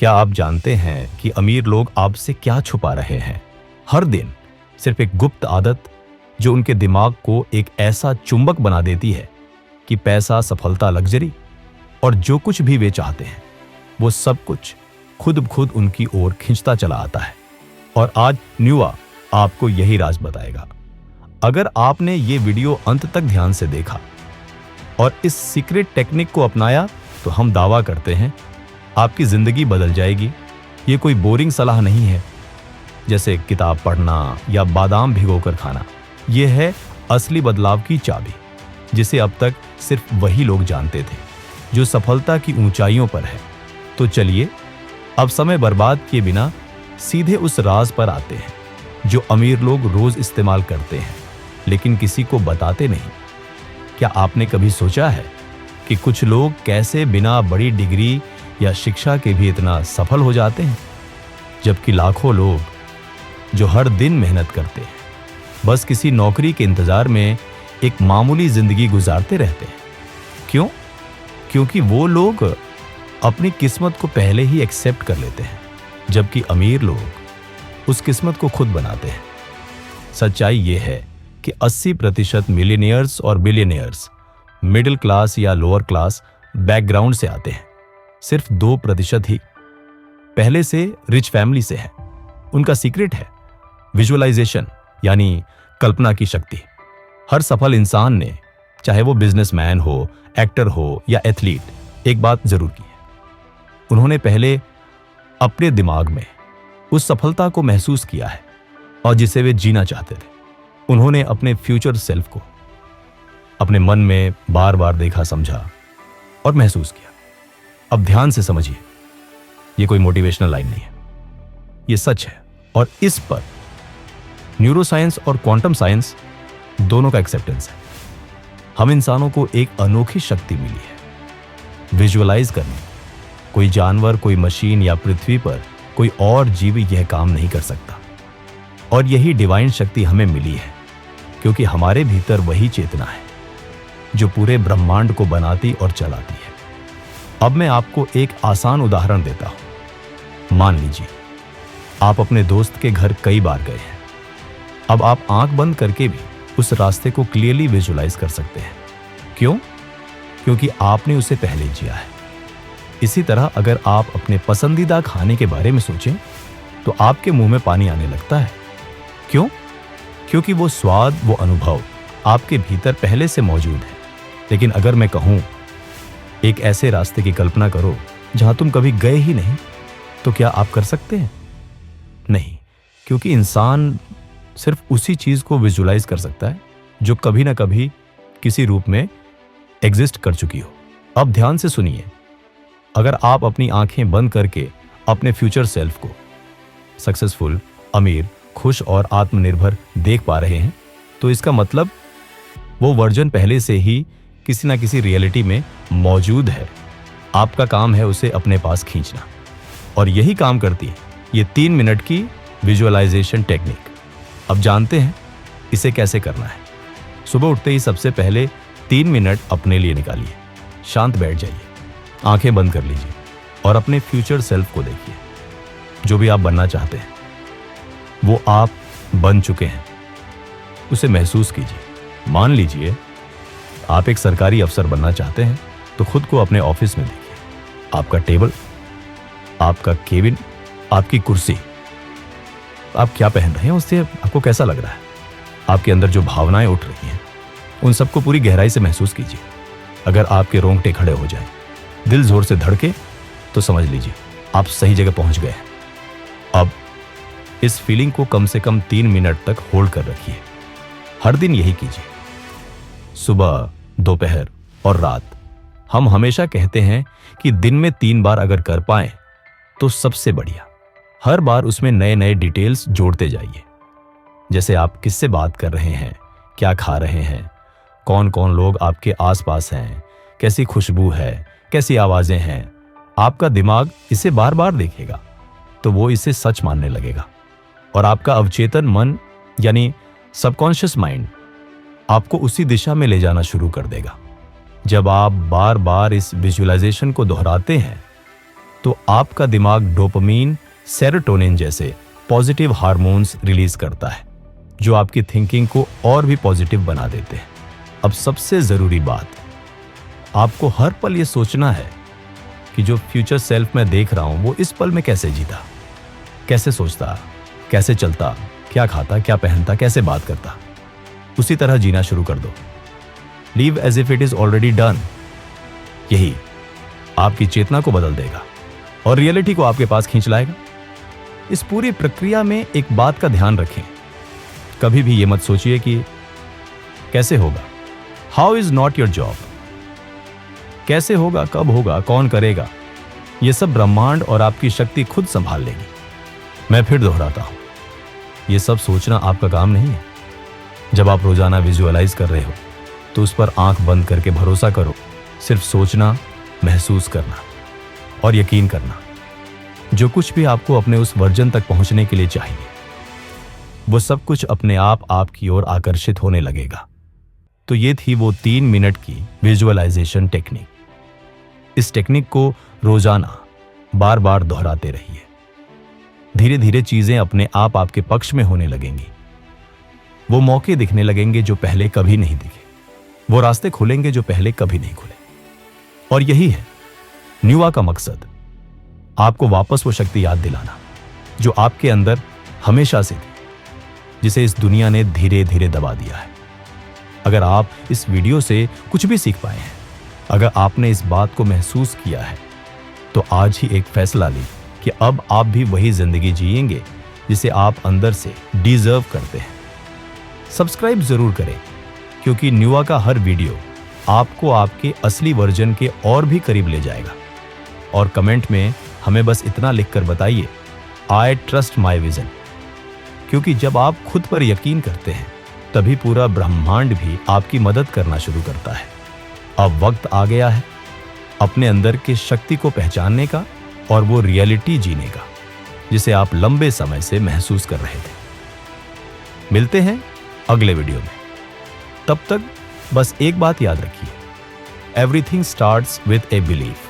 क्या आप जानते हैं कि अमीर लोग आपसे क्या छुपा रहे हैं? हर दिन सिर्फ एक गुप्त आदत जो उनके दिमाग को एक ऐसा चुंबक बना देती है कि पैसा, सफलता, लग्जरी और जो कुछ भी वे चाहते हैं वो सब कुछ खुद ब खुद उनकी ओर खींचता चला आता है। और आज न्यूआ आपको यही राज बताएगा। अगर आपने ये वीडियो अंत तक ध्यान से देखा और इस सीक्रेट टेक्निक को अपनाया तो हम दावा करते हैं आपकी जिंदगी बदल जाएगी। ये कोई बोरिंग सलाह नहीं है जैसे किताब पढ़ना या बादाम भिगोकर खाना। ये है असली बदलाव की चाबी जिसे अब तक सिर्फ वही लोग जानते थे जो सफलता की ऊंचाइयों पर है। तो चलिए अब समय बर्बाद किए बिना सीधे उस राज पर आते हैं जो अमीर लोग रोज इस्तेमाल करते हैं लेकिन किसी को बताते नहीं। क्या आपने कभी सोचा है कि कुछ लोग कैसे बिना बड़ी डिग्री या शिक्षा के भी इतना सफल हो जाते हैं, जबकि लाखों लोग जो हर दिन मेहनत करते हैं बस किसी नौकरी के इंतजार में एक मामूली जिंदगी गुजारते रहते हैं? क्यों? क्योंकि वो लोग अपनी किस्मत को पहले ही एक्सेप्ट कर लेते हैं, जबकि अमीर लोग उस किस्मत को खुद बनाते हैं। सच्चाई ये है कि 80% मिलियनियर्स और बिलियनियर्स मिडिल क्लास या लोअर क्लास बैकग्राउंड से आते हैं। सिर्फ 2% ही पहले से रिच फैमिली से है। उनका सीक्रेट है विजुअलाइजेशन, यानी कल्पना की शक्ति। हर सफल इंसान ने, चाहे वो बिजनेसमैन हो, एक्टर हो या एथलीट, एक बात जरूर की है। उन्होंने पहले अपने दिमाग में उस सफलता को महसूस किया है और जिसे वे जीना चाहते थे। उन्होंने अपने फ्यूचर सेल्फ को अपने मन में बार बार देखा, समझा और महसूस किया। अब ध्यान से समझिए, यह कोई मोटिवेशनल लाइन नहीं है, यह सच है। और इस पर न्यूरोसाइंस और क्वांटम साइंस दोनों का एक्सेप्टेंस है। हम इंसानों को एक अनोखी शक्ति मिली है विजुअलाइज करने। कोई जानवर, कोई मशीन या पृथ्वी पर कोई और जीव यह काम नहीं कर सकता। और यही डिवाइन शक्ति हमें मिली है क्योंकि हमारे भीतर वही चेतना है जो पूरे ब्रह्मांड को बनाती और चलाती है। अब मैं आपको एक आसान उदाहरण देता हूं। मान लीजिए आप अपने दोस्त के घर कई बार गए हैं। अब आप आंख बंद करके भी उस रास्ते को क्लियरली विजुअलाइज कर सकते हैं। क्यों? क्योंकि आपने उसे पहले जिया है। इसी तरह अगर आप अपने पसंदीदा खाने के बारे में सोचें तो आपके मुंह में पानी आने लगता है। क्यों? क्योंकि वो स्वाद, वो अनुभव आपके भीतर पहले से मौजूद है। लेकिन अगर मैं कहूं एक ऐसे रास्ते की कल्पना करो जहां तुम कभी गए ही नहीं, तो क्या आप कर सकते हैं? नहीं, क्योंकि इंसान सिर्फ उसी चीज को विजुअलाइज कर सकता है जो कभी ना कभी किसी रूप में एग्जिस्ट कर चुकी हो। अब ध्यान से सुनिए, अगर आप अपनी आंखें बंद करके अपने फ्यूचर सेल्फ को सक्सेसफुल, अमीर, खुश और आत्मनिर्भर देख पा रहे हैं तो इसका मतलब वो वर्जन पहले से ही किसी ना किसी रियलिटी में मौजूद है। आपका काम है उसे अपने पास खींचना। और यही काम करती है ये 3 मिनट की विजुअलाइजेशन टेक्निक। अब जानते हैं इसे कैसे करना है। सुबह उठते ही सबसे पहले 3 मिनट अपने लिए निकालिए। शांत बैठ जाइए, आंखें बंद कर लीजिए और अपने फ्यूचर सेल्फ को देखिए। जो भी आप बनना चाहते हैं वो आप बन चुके हैं, उसे महसूस कीजिए। मान लीजिए आप एक सरकारी अफसर बनना चाहते हैं तो खुद को अपने ऑफिस में देखिए। आपका टेबल, आपका केबिन, आपकी कुर्सी, आप क्या पहन रहे हैं उससे आपको कैसा लग रहा है? आपके अंदर जो भावनाएं उठ रही हैं उन सबको पूरी गहराई से महसूस कीजिए। अगर आपके रोंगटे खड़े हो जाएं, दिल जोर से धड़के, तो समझ लीजिए आप सही जगह पहुंच गए हैं। अब इस फीलिंग को कम से कम 3 मिनट तक होल्ड कर रखिए। हर दिन यही कीजिए, सुबह, दोपहर और रात। हम हमेशा कहते हैं कि दिन में 3 बार अगर कर पाएं तो सबसे बढ़िया। हर बार उसमें नए नए डिटेल्स जोड़ते जाइए, जैसे आप किससे बात कर रहे हैं, क्या खा रहे हैं, कौन कौन लोग आपके आसपास हैं, कैसी खुशबू है, कैसी आवाजें हैं। आपका दिमाग इसे बार बार देखेगा तो वो इसे सच मानने लगेगा और आपका अवचेतन मन यानी सबकॉन्शियस माइंड आपको उसी दिशा में ले जाना शुरू कर देगा। जब आप बार बार इस विजुअलाइजेशन को दोहराते हैं तो आपका दिमाग डोपामीन, सेरोटोनिन जैसे पॉजिटिव हार्मोन्स रिलीज करता है, जो आपकी थिंकिंग को और भी पॉजिटिव बना देते हैं। अब सबसे जरूरी बात, आपको हर पल ये सोचना है कि जो फ्यूचर सेल्फ मैं देख रहा हूं वो इस पल में कैसे जीता, कैसे सोचता, कैसे चलता, क्या खाता, क्या पहनता, कैसे बात करता। उसी तरह जीना शुरू कर दो। Leave as if it is already done. यही आपकी चेतना को बदल देगा और रियलिटी को आपके पास खींच लाएगा। इस पूरी प्रक्रिया में एक बात का ध्यान रखें, कभी भी ये मत सोचिए कि कैसे होगा, how is not your job. कैसे होगा, कब होगा, कौन करेगा, ये सब ब्रह्मांड और आपकी शक्ति खुद संभाल लेगी। मैं फिर दोहराता हूं, ये सब सोचना आपका काम नहीं है। जब आप रोजाना विजुअलाइज कर रहे हो तो उस पर आंख बंद करके भरोसा करो। सिर्फ सोचना, महसूस करना और यकीन करना, जो कुछ भी आपको अपने उस वर्जन तक पहुंचने के लिए चाहिए, वो सब कुछ अपने आप आपकी ओर आकर्षित होने लगेगा। तो ये थी वो 3 मिनट की विजुअलाइजेशन टेक्निक। इस टेक्निक को रोजाना बार बार दोहराते रहिए। धीरे धीरे चीजें अपने आप आपके पक्ष में होने लगेंगी। वो मौके दिखने लगेंगे जो पहले कभी नहीं दिखे, वो रास्ते खुलेंगे जो पहले कभी नहीं खुले। और यही है न्यूआ का मकसद, आपको वापस वो शक्ति याद दिलाना जो आपके अंदर हमेशा से थी, जिसे इस दुनिया ने धीरे धीरे दबा दिया है। अगर आप इस वीडियो से कुछ भी सीख पाए हैं, अगर आपने इस बात को महसूस किया है, तो आज ही एक फैसला लें कि अब आप भी वही जिंदगी जिएंगे जिसे आप अंदर से डिजर्व करते हैं। सब्सक्राइब जरूर करें, क्योंकि न्यूआ का हर वीडियो आपको आपके असली वर्जन के और भी करीब ले जाएगा। और कमेंट में हमें बस इतना लिखकर बताइए, आई ट्रस्ट माई विजन। क्योंकि जब आप खुद पर यकीन करते हैं, तभी पूरा ब्रह्मांड भी आपकी मदद करना शुरू करता है। अब वक्त आ गया है अपने अंदर की शक्ति को पहचानने का और वो रियलिटी जीने का, जिसे आप लंबे समय से महसूस कर रहे थे। मिलते हैं अगले वीडियो में। तब तक बस एक बात याद रखिए, everything starts with a belief.